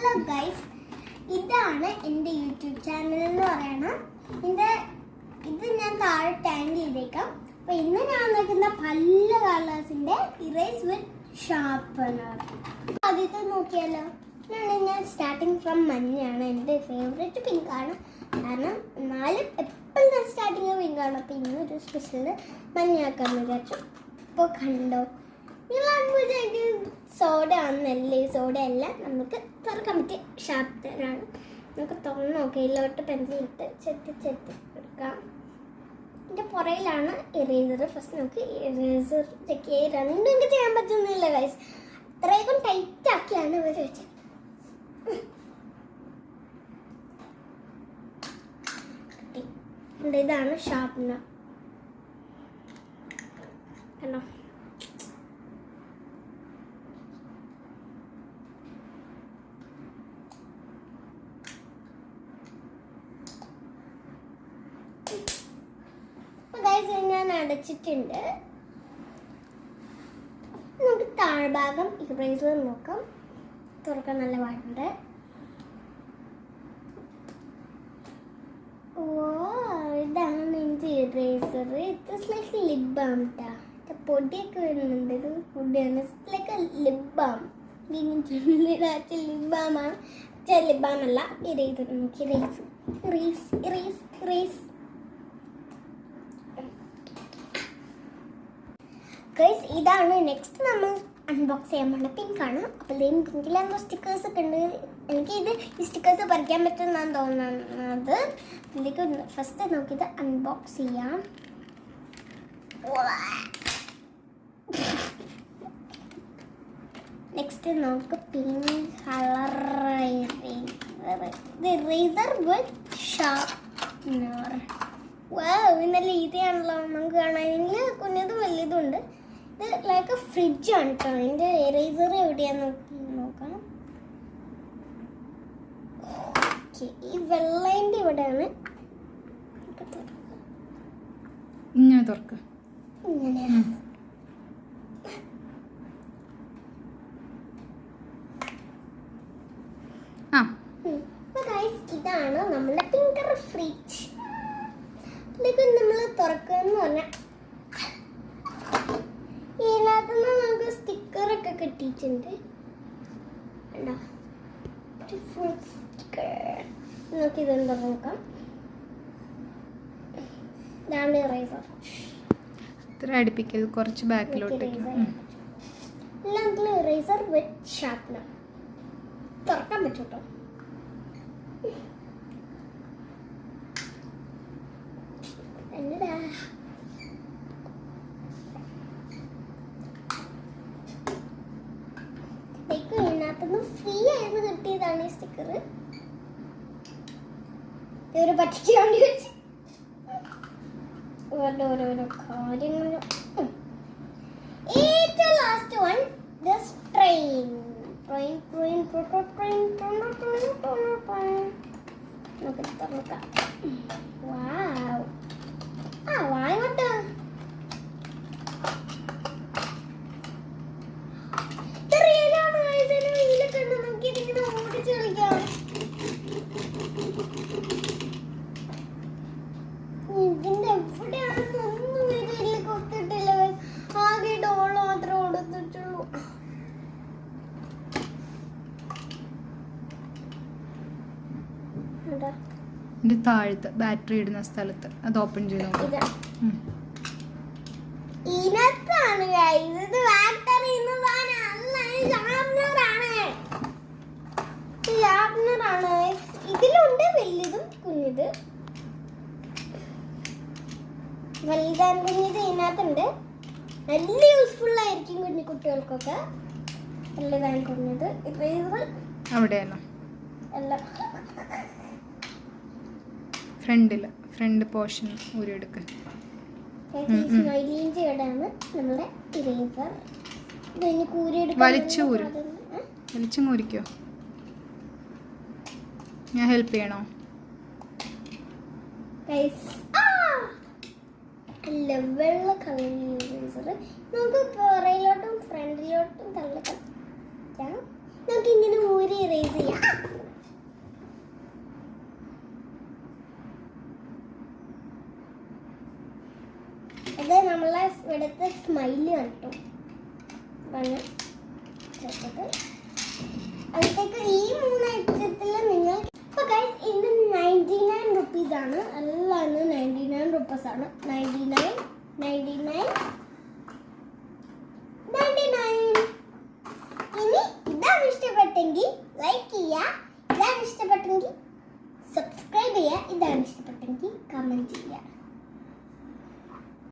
Hello guys, ഇതാണ് എൻ്റെ YouTube channel എന്ന് പറയണം. ഇത് ഞാൻ താഴെ ടാഗ് ചെയ്തേക്കാം. അപ്പോൾ ഇന്ന് ഞാൻ നോക്കുന്ന പല കളേഴ്സിൻ്റെ ഇറേസ് വിത്ത് ഷാർപ്പനർ. ആദ്യത്തെ നോക്കിയാലോ. ഞാൻ സ്റ്റാർട്ടിങ് ഫ്രം മഞ്ഞാണ്. എൻ്റെ ഫേവറേറ്റ് പിങ്കാണ്. കാരണം എന്നാലും എപ്പോഴും ഞാൻ സ്റ്റാർട്ടിങ് പിങ്കാണ്. അപ്പോൾ ഇന്നൊരു സ്പെഷ്യൽ മഞ്ഞാക്കാമെന്ന് വിചാരിച്ചു. ഇപ്പോൾ കണ്ടോ, സോഡ ആണെന്നല്ലേ? സോഡ അല്ല, നമുക്ക് തുറക്കാൻ പറ്റിയ ഷാർപ്പനറാണ്. നമുക്ക് തുറന്ന് നോക്കാം. ഇതിലോട്ട് പെൻസിലിട്ട് ചെത്തി എടുക്കാം. ഇതിൻ്റെ പുറയിലാണ് ഇറേസർ. ഫസ്റ്റ് നമുക്ക് ഇറേസർ ചെക്ക് ചെയ്ത് രണ്ടും എനിക്ക് ചെയ്യാൻ പറ്റുന്നില്ല ഗൈസ്. അത്രയും ടൈറ്റ് ആക്കിയാണ് ഇവർ വെച്ചത്. ഇതാണ് ഷാർപ്പനർ. കണ്ടോ? ഞാൻ അടച്ചിട്ടുണ്ട്. നമുക്ക് താഴ്ഭാഗം ഇറേസർ നോക്കാം. തുറക്കാൻ നല്ല പാടുണ്ട്. ഓ, ഇതാണ് എൻ്റെ eraser. It's like lip balm ട്ടാ. പൊടിയൊക്കെ വരുന്നുണ്ട്. ഇത് പൊടിയാണ്. Like lip balm. ലിപ് ബാമാണ്. ലിപ് ബാം അല്ല, ഇറേസർ. നമുക്ക് ഇറേസ്. ഗൈസ്, ഇതാണ് നെക്സ്റ്റ് നമ്മൾ അൺബോക്സ് ചെയ്യാൻ പോകുന്ന പിങ്കാണ്. അപ്പോൾ പിങ്കിലെന്തോ സ്റ്റിക്കേഴ്സ് ഒക്കെ ഉണ്ട്. എനിക്ക് ഈ സ്റ്റിക്കേഴ്സ് പറിക്കാൻ പറ്റുമെന്നാണ് തോന്നുന്നത്. ഇതിലേക്ക് ഫസ്റ്റ് നമുക്കിത് അൺബോക്സ് ചെയ്യാം. നെക്സ്റ്റ് നമുക്ക് പിങ്ക് കളർ ഇറേസർ വിത്ത് ഷാർപ്പനർ. നല്ല ഈസിയാണല്ലോ നമുക്ക് കാണാനെങ്കിൽ. കുഞ്ഞതും വലിയതും ഉണ്ട്. ഇത് ലൈക്ക് ഫ്രിഡ്ജാണ് കേട്ടോ. അതിൻ്റെ ഇറേസർ എവിടെയാന്ന് നോക്കാം. ഈ വെള്ളേൻ്റെ ഇവിടെയാണ്. ഇങ്ങനെ തുറക്ക്. ഇങ്ങനെയാണ്. ഇതാണ് നമ്മുടെ പിങ്ക് ഫ്രിഡ്ജ്. ഇതൊക്കെ നമ്മൾ തുറക്കുകയെന്ന് പറഞ്ഞാൽ ഇതിനകത്തുനിന്ന് നമുക്ക് സ്റ്റിക്കറൊക്കെ കിട്ടിയിട്ടുണ്ട്. നമുക്കിതെന്താ നോക്കാം. ഇതാണ് ഇറേസർ. ഇത്ര അടുപ്പിക്കൽ, കുറച്ച് ബാക്കിലോട്ട്. ഇറേസർ വിത്ത് ഷാർപ്പനർ. തുറക്കാൻ പറ്റും കേട്ടോ. ഇതിനകത്തുനിന്ന് ഫ്രീ ആയിരുന്നു കിട്ടിയതാണ് ഈ സ്റ്റിക്കർ. ഇവര് പറ്റിക്കാൻ വേണ്ടി വെച്ച് ഓരോരോ കാര്യങ്ങൾ. ഏറ്റവും ലാസ്റ്റ് വൺ ട്രെയിൻ. നമുക്ക് തുറക്കാം. വാവ്, വാങ്ങോട്ട്. ഓടിച്ച് കളിക്കാം. ഇതിന്റെ എവിടെയാണെന്നൊന്നും ഇതിൽ കൊത്തിട്ടില്ല. ആകെ ഡോള് മാത്രമേ കൊടുത്തിട്ടുള്ളൂ. ഇതിന്റെ താഴത്ത് ബാറ്ററി ഇടുന്ന സ്ഥലത്ത് അത് ഓപ്പൺ ചെയ്ത് ഇതിനകത്താണ് ഇത് ബാറ്ററി ഷാർപ്പനറാണ്. ഇതിലുണ്ട് വലുതും കുഞ്ഞത്. വലുതാൻ കുഞ്ഞത് ഇതിനകത്തുണ്ട്. നല്ല യൂസ്ഫുൾ ആയിരിക്കും കുഞ്ഞു കുട്ടികൾക്കൊക്കെ. വലുതാൻ കുഞ്ഞത് ഇറേസർ അവിടെയല്ല, അല്ല, ഫ്രണ്ട് പോർഷൻ ഊരിയെടുക്കുക. ഇവിടെയാണ് നമ്മുടെ ഇറേസർ. വലിച്ചും ഊരിക്കോ. ഞാൻ ഹെൽപ്പ് ചെയ്യണോ? വെള്ള കളർ ഇറേസർ. നമുക്ക് പുറയിലോട്ടും ഫ്രണ്ടിലോട്ടും തള്ളക്കാം. നമുക്ക് ഇങ്ങനെ ഊരി ഇറേസ് ചെയ്യാം. ഇവിടുത്തെ സ്മൈല് കണ്ടു ചേർത്തത്. അതിലേക്ക് ഈ 3 ഐറ്റത്തിൽ നിങ്ങൾ അപ്പോൾ ഗൈസ് ഇത് 99 റുപ്പീസ് ആണ്. എല്ലാം 99 റുപ്പീസ് ആണ്. 99 99 99. ഇനി ഇതാണ് ഇഷ്ടപ്പെട്ടെങ്കിൽ ലൈക്ക് ചെയ്യുക, ഇതാണ് ഇഷ്ടപ്പെട്ടെങ്കിൽ സബ്സ്ക്രൈബ് ചെയ്യുക, ഇതാണ് ഇഷ്ടപ്പെട്ടെങ്കിൽ കമൻറ്റ് ചെയ്യുക.